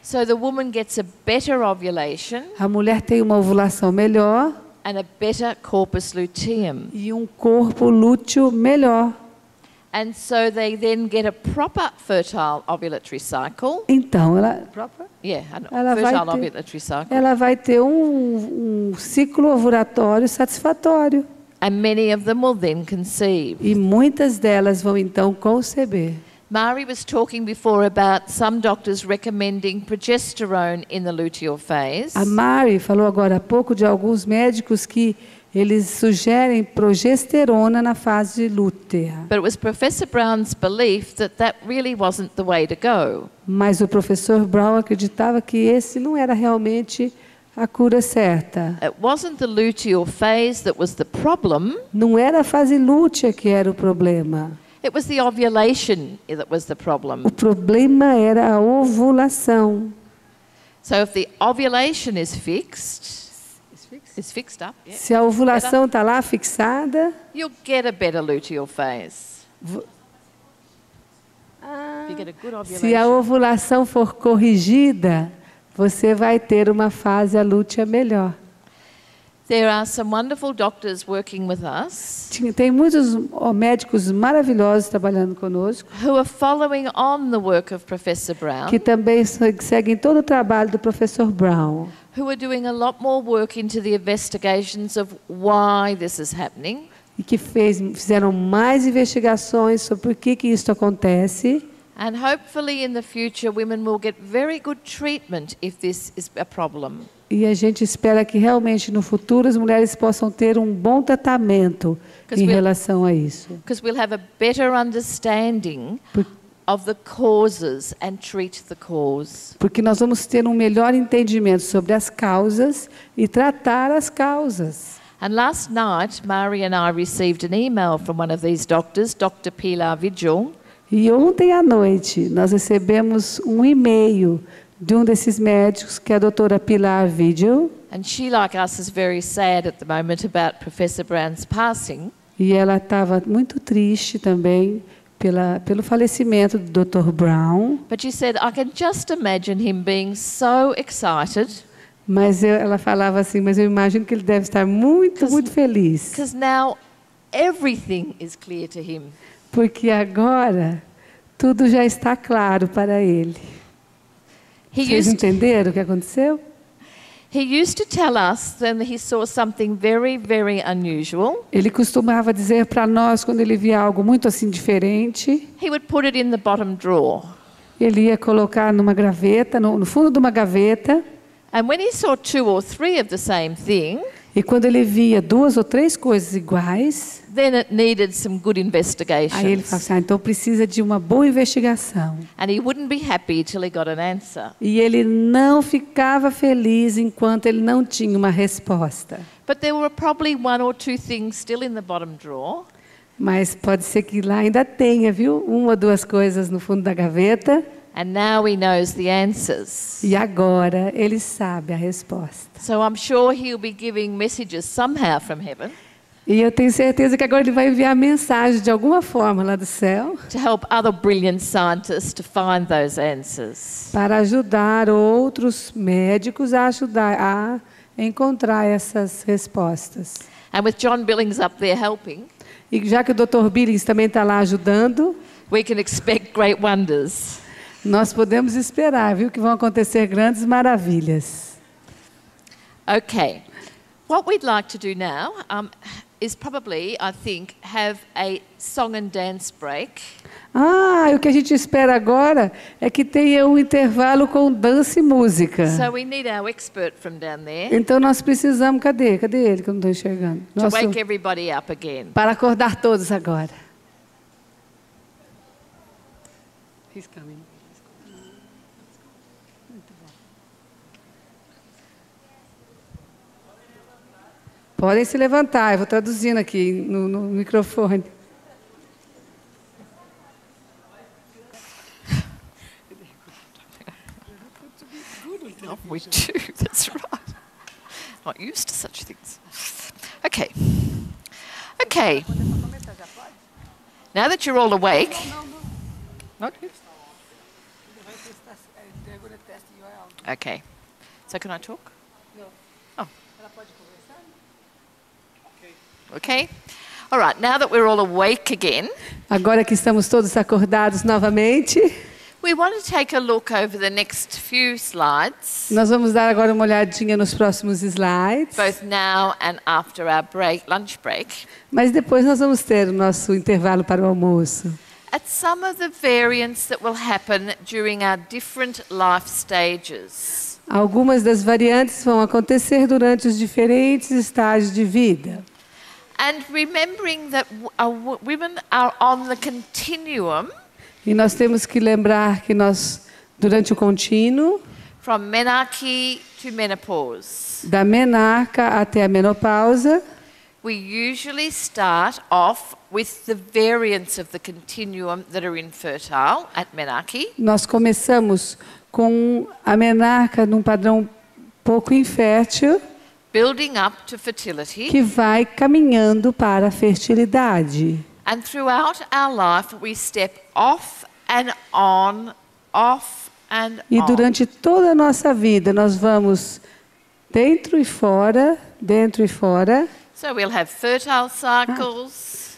So the woman gets a better ovulation A mulher tem uma ovulação melhor and a better corpus luteum. e um corpo lúteo melhor. And so they then get a proper fertile ovulatory cycle. Então, Yeah, an Ela vai fertile ter- ovulatory cycle. ela vai ter um ciclo ovulatório satisfatório. And many of them will then conceive. E muitas delas vão então conceber. Mari was talking before about some doctors recommending progesterone in the luteal phase. A Mari falou agora há pouco de alguns médicos que eles sugerem progesterona na fase lútea. But it was Professor Brown's belief that that really wasn't the way to go. Mas o professor Brown acreditava que esse não era realmente a cura certa. It wasn't the luteal phase that was the problem. Não era a fase lútea que era o problema. It was the ovulation that was the problem. O problema era a ovulação. So if the ovulation is fixed up, yeah, Se a ovulação está lá fixada, you'll get a better luteal phase. If you get a good se a ovulation. ovulação for corrigida, você vai ter uma fase lútea melhor. There are some wonderful doctors working with us Tem muitos médicos maravilhosos trabalhando conosco, who are following on the work of Professor Brown, que também seguem todo o trabalho do professor Brown, who are doing a lot more work into the investigations of why this is happening. e que fizeram mais investigações sobre por que isso acontece. And hopefully in the future women will get very good treatment if this is a problem. E a gente espera que realmente no futuro as mulheres possam ter um bom tratamento em relação a isso. Because we'll have a better understanding of the causes and treat the cause. Porque nós vamos ter um melhor entendimento sobre as causas e tratar as causas. And last night, Mari and I received an email from one of these doctors, Dr. Pilar Vigil. E ontem à noite nós recebemos um e-mail de um desses médicos, que é a doutora Pilar Vigil. And she, like us, is very sad at the moment about Professor Brown's passing. E ela estava muito triste também pelo falecimento do Dr. Brown. But she said, I can just imagine him being so excited. Mas ela falava assim, mas eu imagino que ele deve estar muito feliz. Because now everything is clear to him. Porque agora tudo já está claro para ele. Vocês entenderam o que aconteceu? He used to tell us when he saw something very, very unusual. Ele costumava dizer para nós quando ele via algo muito assim diferente. He would put it in the bottom drawer. Ele ia colocar numa gaveta, no fundo de uma gaveta. And when he saw 2 or 3 of the same thing, e quando ele via 2 ou 3 coisas iguais, then it needed some good investigations. aí ele falava assim, então precisa de uma boa investigação. And he wouldn't be happy till he got an answer. E ele não ficava feliz enquanto ele não tinha uma resposta. But there were probably 1 or 2 things still in the bottom drawer. Mas pode ser que lá ainda tenha, viu? 1 ou 2 coisas no fundo da gaveta. And now he knows the answers. E agora ele sabe a resposta. So I'm sure he'll be giving messages somehow from heaven. E eu tenho certeza que agora ele vai enviar mensagem de alguma forma lá do céu. To help other brilliant scientists to find those answers. Para ajudar outros médicos a encontrar essas respostas. And with John Billings up there helping, e já que o Dr. Billings também está lá ajudando, we can expect great wonders. Nós podemos esperar, viu, que vão acontecer grandes maravilhas. Okay. What we'd like to do now is probably, I think, have a song and dance break. O que a gente espera agora é que tenha um intervalo com dança e música. So we need our expert from down there. Então nós precisamos, cadê ele que eu não estou enxergando? To wake everybody up again. Para acordar todos agora. He's coming. Podem se levantar, eu vou traduzindo aqui no microfone. We do, that's right. Not used to such things. Okay. Okay. Now that you're all awake. Not yet? Okay. So can I talk? No. Okay. All right. Now that we're all awake again, agora que estamos todos acordados novamente, we want to take a look over the next few slides. Nós vamos dar agora uma olhadinha nos próximos slides. Both now and after our lunch break. Mas depois nós vamos ter o nosso intervalo para o almoço. at some of the variants that will happen during our different life stages. Algumas das variantes vão acontecer durante os diferentes estágios de vida. And remembering that women are on the continuum E nós temos que lembrar que nós, durante o contínuo, from menarche to menopause, da menarca até a menopausa, we usually start off with the variants of the continuum that are infertile at menarche. nós começamos com a menarca num padrão pouco infértil, Building up to fertility, que vai caminhando para a fertilidade. and throughout our life we step off and on, off and E on. durante toda a nossa vida nós vamos dentro e fora, dentro e fora. So we'll have fertile cycles.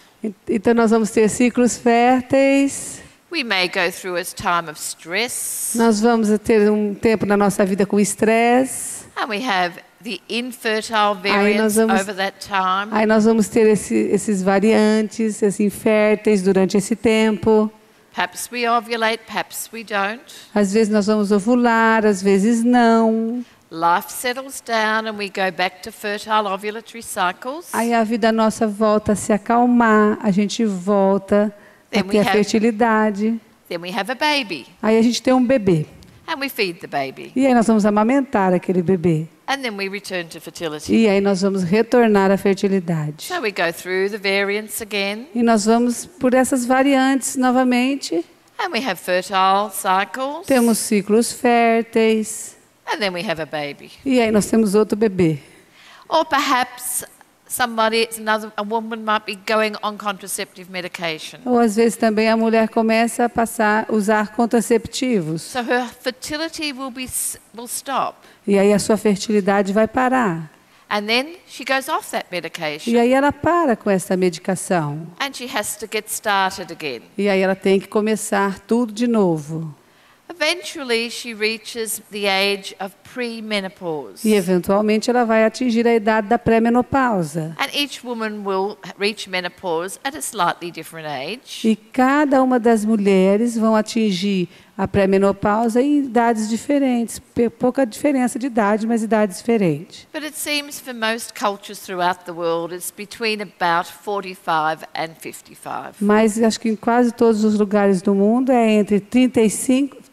Então nós vamos ter ciclos férteis. We may go through a time of stress, Nós vamos ter um tempo na nossa vida com estresse. and we have the infertile nós variants vamos- over that time. Aí nós vamos ter esses variantes, esses inférteis durante esse tempo. Perhaps we ovulate, perhaps we don't. Às vezes nós vamos ovular, às vezes não. Life settles down and we go back to fertile ovulatory cycles. Aí a vida nossa volta a se acalmar, a gente volta a Then ter we a have- fertilidade. Then we have a baby Aí a gente tem um bebê. and we feed the baby. E aí nós vamos amamentar aquele bebê. And then we return to fertility. E aí nós vamos retornar à fertilidade. So we go through the variants again, E nós vamos por essas variantes novamente. and we have fertile cycles, Temos ciclos férteis. and then we have a baby. E aí nós temos outro bebê. Or perhaps a woman might be going on contraceptive medication. Ou às vezes também a mulher começa a usar contraceptivos. So her fertility will stop. E aí a sua fertilidade vai parar. And then she goes off that medication. E aí ela para com essa medicação. And she has to get started again. E aí ela tem que começar tudo de novo. Eventually, she reaches the age of premenopause. E eventualmente ela vai atingir a idade da pré-menopausa. And each woman will reach menopause at a slightly different age. E cada uma das mulheres vão atingir a pré-menopausa em idades diferentes. Pouca diferença de idade, mas idades diferentes. But it seems for most cultures throughout the world, it's between about 45 and 55. Mas acho que em quase todos os lugares do mundo é entre 45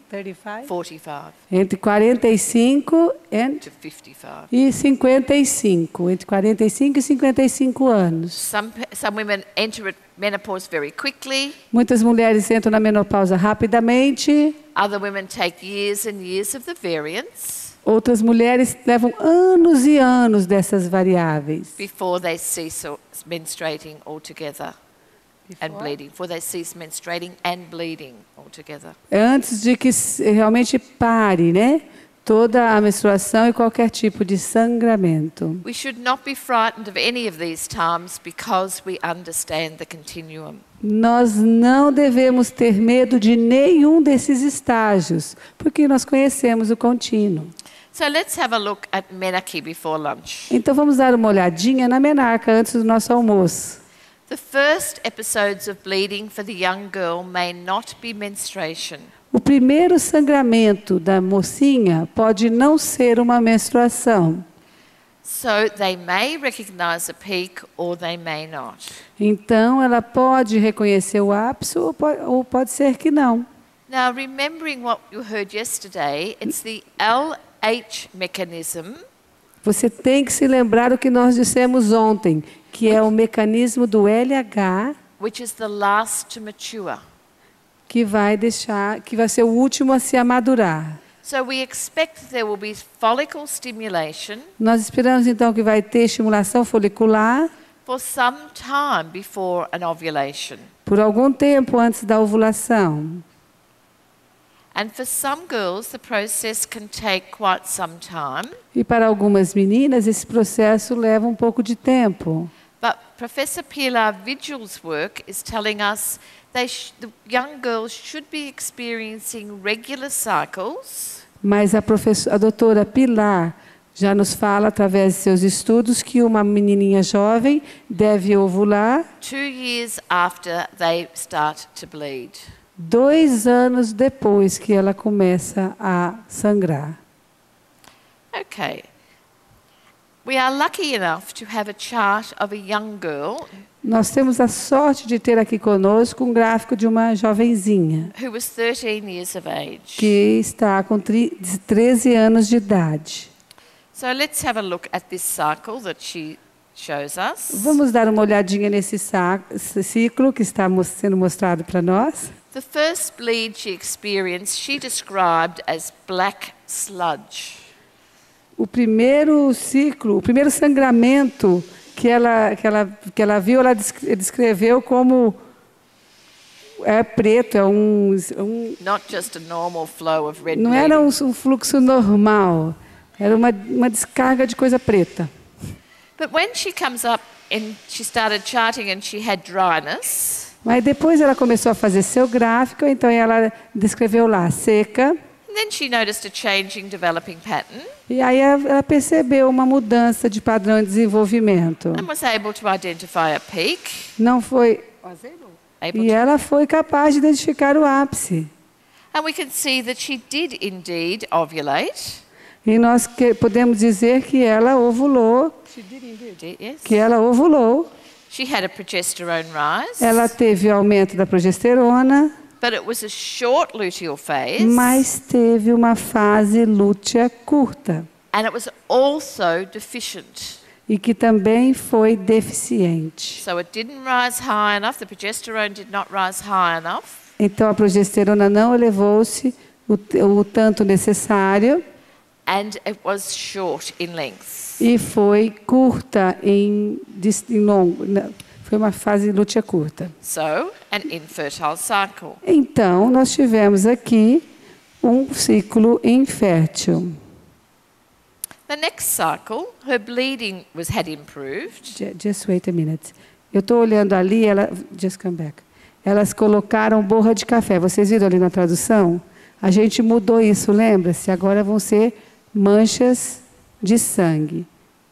entre 45 to 55. e 55. Entre 45 e 55 anos. Some women enter menopause very quickly. Muitas mulheres entram na menopausa rapidamente. Other women take years and years of the variants Outras mulheres levam anos e anos dessas variáveis. before they cease menstruating altogether and bleeding. Before they cease menstruating and bleeding altogether. Antes de que realmente pare, né? Toda a menstruação e qualquer tipo de sangramento. We should not be frightened of any of these times because we understand the continuum. Nós não devemos ter medo de nenhum desses estágios, porque nós conhecemos o contínuo. So let's have a look at menarche before lunch. Então vamos dar uma olhadinha na menarca antes do nosso almoço. The first episodes of bleeding for the young girl may not be menstruation. O primeiro sangramento da mocinha pode não ser uma menstruação. So they may recognize a peak or they may not. Então ela pode reconhecer o ápice ou pode ser que não. Now, remembering what you heard yesterday, it's the LH mechanism Você tem que se lembrar o que nós dissemos ontem, que é o mecanismo do LH, which is the last to mature. que vai ser o último a se amadurar. So we expect there will be follicle stimulation Nós esperamos então que vai ter estimulação folicular for some time before an ovulation. por algum tempo antes da ovulação. And for some girls, the process can take quite some time. E para algumas meninas esse processo leva um pouco de tempo. But Professor Pilar Vigil's work is telling us the young girls should be experiencing regular cycles Mas a doutora Pilar Já nos fala, através de seus estudos, que uma menininha jovem deve ovular 2 years after they start to bleed. 2 anos depois que ela começa a sangrar. Okay. We are lucky enough to have a chart of a young girl Nós temos a sorte de ter aqui conosco um gráfico de uma jovenzinha who was 13 years of age. que está com 13 anos de idade. So let's have a look at this cycle that she shows us. Vamos dar uma olhadinha nesse ciclo que está sendo mostrado para nós. The first bleed she experienced, she described as black sludge. O primeiro ciclo, o primeiro sangramento que ela viu, ela descreveu como preto, Not just a normal flow of red não bleeding. era um fluxo normal, era uma descarga de coisa preta. But when she comes up and she started charting and she had dryness, Mas depois ela começou a fazer seu gráfico, então ela descreveu lá seca, and then she noticed a changing developing pattern e aí ela percebeu uma mudança de padrão de desenvolvimento. and was able to identify a peak. Não foi, Able e to, ela foi capaz de identificar o ápice. and we can see that she did indeed ovulate. E nós podemos dizer que ela ovulou, Yes. que ela ovulou. She had a progesterone rise, Ela teve aumento da progesterona, but it was a short luteal phase, mas teve uma fase lútea curta and it was also deficient. e que também foi deficiente. So it didn't rise high enough, the progesterone did not rise high enough, Então a progesterona não elevou-se o tanto necessário and it was short in length. e foi curta em longo. Foi uma fase lútea curta. So, an infertile cycle. Então nós tivemos aqui um ciclo infértil. The next cycle, her bleeding had improved, Just wait a minute. Eu estou olhando ali, just come back. Elas colocaram borra de café. Vocês viram ali na tradução? A gente mudou isso, lembra-se? Agora vão ser manchas de sangue.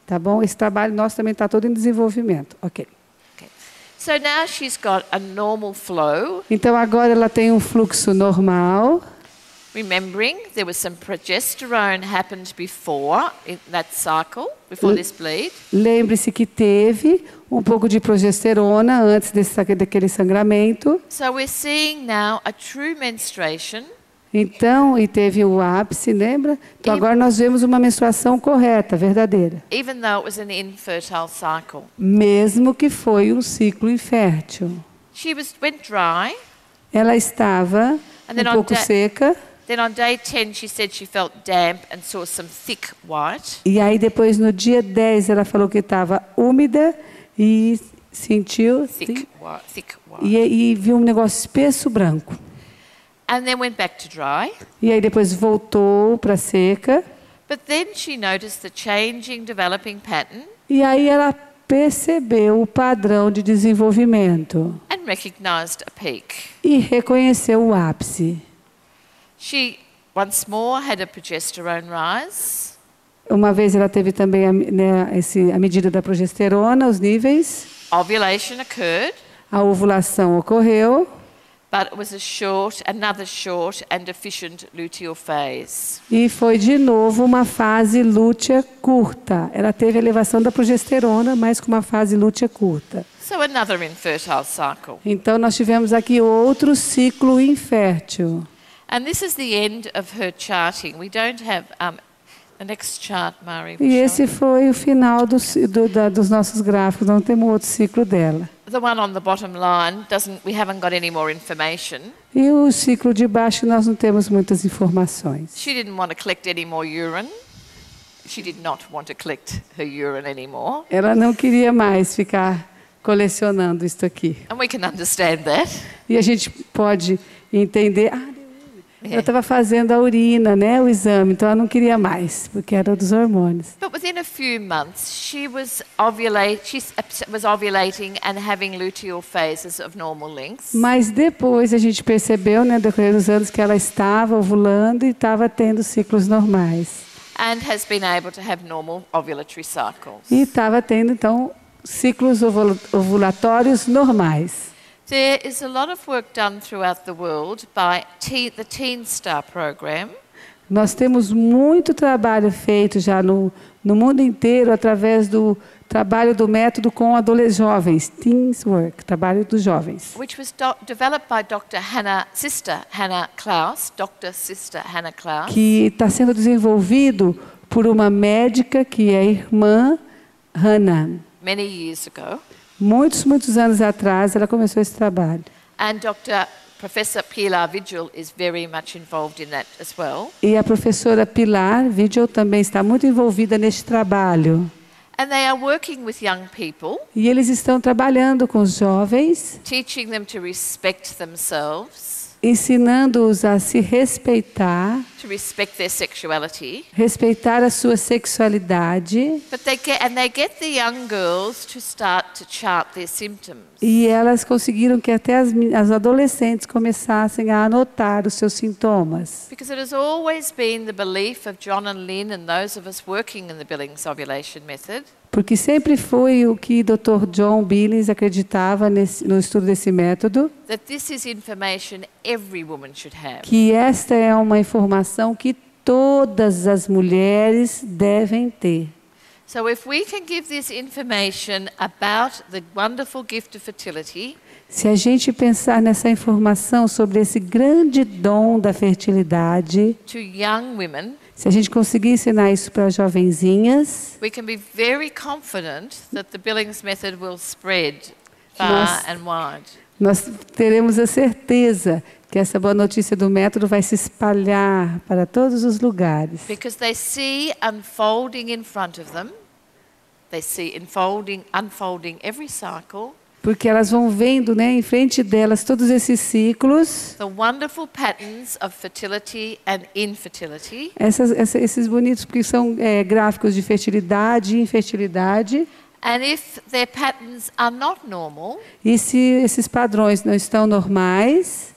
Tá bom? Esse trabalho nosso também está todo em desenvolvimento. Ok. okay. So now she's got a normal flow. Então agora ela tem um fluxo normal. Remembering there was some progesterone happened before in that cycle, before this bleed. Lembre-se que teve um pouco de progesterona antes daquele sangramento. So we're seeing now a true menstruation, Então, e teve o ápice, lembra? Então agora nós vemos uma menstruação correta, verdadeira. even though it was an infertile cycle. Mesmo que foi um ciclo infértil. She went dry. Ela estava And then um on pouco seca. Then on day 10 she said she felt damp and saw some thick white. E aí depois no dia 10 ela falou que estava úmida e sentiu Thick white. e viu um negócio espesso branco. And then went back to dry. E aí depois voltou para seca. But then she noticed the changing developing pattern E aí ela percebeu o padrão de desenvolvimento and recognized a peak. e reconheceu o ápice. She once more had a progesterone rise. Uma vez ela teve também a medida da progesterona, os níveis. Ovulation occurred, A ovulação ocorreu. but it was another short and deficient luteal phase. E foi de novo uma fase lútea curta. Ela teve elevação da progesterona, mas com uma fase lútea curta. So another infertile cycle. Então nós tivemos aqui outro ciclo infértil. And this is the end of her charting. We don't have the next chart, Mari. E esse foi o final dos nossos gráficos. Não temos outro ciclo dela. The one on the bottom line we haven't got any more information. E o ciclo de baixo nós não temos muitas informações. She didn't want to collect any more urine. She did not want to collect her urine anymore. Ela não queria mais ficar colecionando isso aqui. And we can understand that. E a gente pode entender. Yeah. Eu estava fazendo a urina, né, o exame, então ela não queria mais, porque era dos hormônios. But within a few months, she was ovulating and having luteal phases of normal length. Mas depois a gente percebeu, né, decorrer dos anos, que ela estava ovulando e estava tendo ciclos normais. and has been able to have normal ovulatory cycles. E estava tendo, então, ciclos ovulatórios normais. There is a lot of work done throughout the world by the Teen Star program. Nós temos muito trabalho feito já no mundo inteiro através do trabalho do método com jovens, Teens Work, trabalho dos jovens. Which was developed by Sister Hannah Klaus, Que está sendo desenvolvido por uma médica que é a irmã Hannah. Many years ago. Muitos anos atrás ela começou esse trabalho. And Professor Pilar Vigil is very much involved in that as well. E a professora Pilar Vigil também está muito envolvida neste trabalho. And they are working with young people. E eles estão trabalhando com os jovens, teaching them to respect themselves. Ensinando-os a se respeitar, to respect their sexuality. Respeitar a sua sexualidade. But they get the young girls to start to chart their symptoms. E elas conseguiram que até as adolescentes começassem a anotar os seus sintomas. Because it has always been the belief of John and Lynn and those of us working in the Billings ovulation method. Porque sempre foi o que Dr. John Billings acreditava no estudo desse método. That this is information every woman should have. Que esta é uma informação que todas as mulheres devem ter. So if we can give this information about the wonderful gift of fertility, se a gente pensar nessa informação sobre esse grande dom da fertilidade, to young women, se a gente conseguir ensinar isso para jovenzinhas, we can be very confident that the Billings method will spread far and wide. Nós teremos a certeza que essa boa notícia do método vai se espalhar para todos os lugares. Because they see unfolding in front of them. They see unfolding every cycle. Porque elas vão vendo, né, em frente delas todos esses ciclos. The wonderful patterns of fertility and infertility. Esses bonitos, porque são gráficos de fertilidade e infertilidade. And if their patterns are not normal, e se esses padrões não estão normais,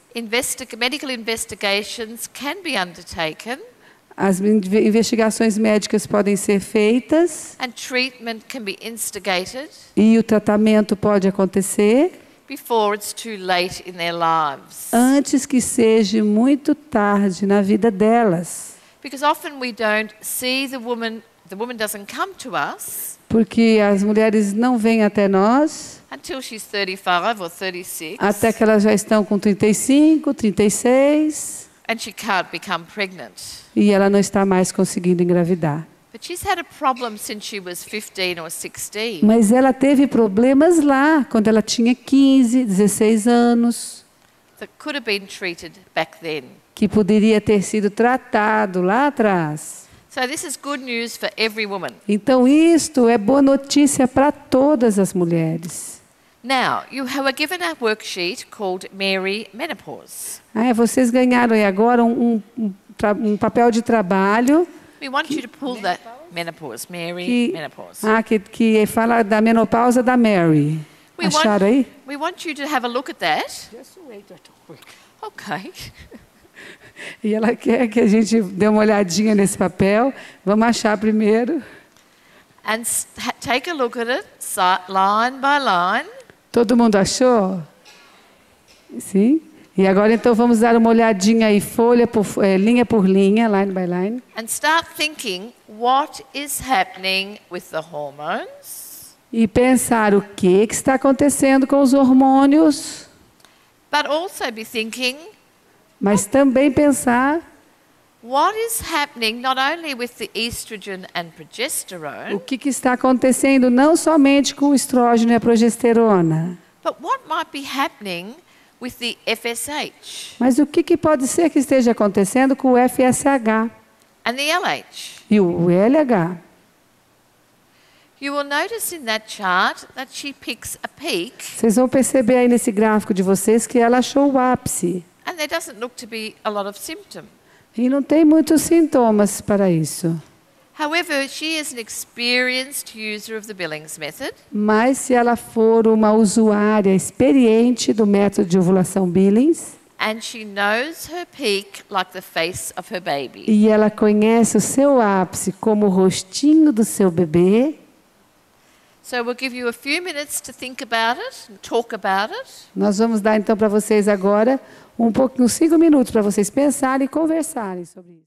medical investigations can be undertaken. As investigações médicas podem ser feitas. And treatment can be instigated. E o tratamento pode acontecer. Before it's too late in their lives. Antes que seja muito tarde na vida delas. Because often we don't see the woman doesn't come to us. Porque as mulheres não vêm até nós. Until she's 35 or 36. Até que elas já estão com 35, 36. And she can't become pregnant. E ela não está mais conseguindo engravidar. But she's had a problem since she was 15 or 16. Mas ela teve problemas lá, quando ela tinha 15, 16 anos. That could have been treated back then. Que poderia ter sido tratado lá atrás. So this is good news for every woman. Então isto é boa notícia para todas as mulheres. Now, you were given a worksheet called Mary Menopause. Vocês ganharam aí agora um papel de trabalho. We want you to pull that menopause, Mary Menopause. Que fala da menopausa da Mary. Acharam aí? We want you to have a look at that. Just wait a quick. Okay. E ela quer que a gente dê uma olhadinha nesse papel. Vamos achar primeiro. And take a look at it, line by line. Todo mundo achou? Sim. E agora então vamos dar uma olhadinha aí, linha por linha, line by line. And start thinking what is happening with the hormones. E pensar o que está acontecendo com os hormônios. But also be thinking. Mas também pensar. What is happening not only with the estrogen and progesterone? O que está acontecendo não somente com o estrógeno e a progesterona. But what might be happening with the FSH? Mas o que pode ser que esteja acontecendo com o FSH? And the LH? E o LH? You will notice in that chart that she picks a peak. Vocês vão perceber aí nesse gráfico de vocês que ela achou o ápice. And there doesn't look to be a lot of symptoms. E não tem muitos sintomas para isso. However, she is an experienced user of the Billings method. Mas se ela for uma usuária experiente do método de ovulação Billings, And she knows her peak like the face of her baby. E ela conhece o seu ápice como o rostinho do seu bebê. So we'll give you a few minutes to think about it and talk about it. Nós vamos dar então para vocês agora uns 5 minutos para vocês pensarem e conversarem sobre isso.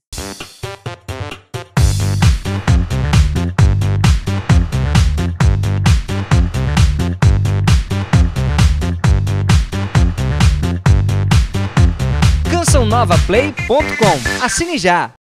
cançãonovaplay.com. Assine já!